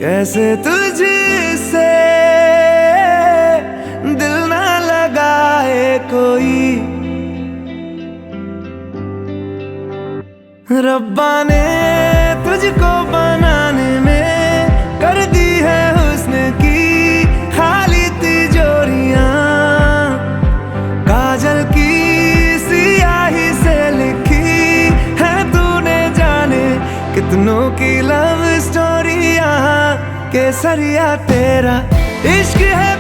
कैसे तुझसे दिल ना लगाए कोई। रब्बा ने तुझको बनाने में कर दी है हुस्न की खाली तिजोरियां। काजल की सियाही से लिखी है तूने जाने कितनों की लव स्टोरियां। केसरिया तेरा इश्क है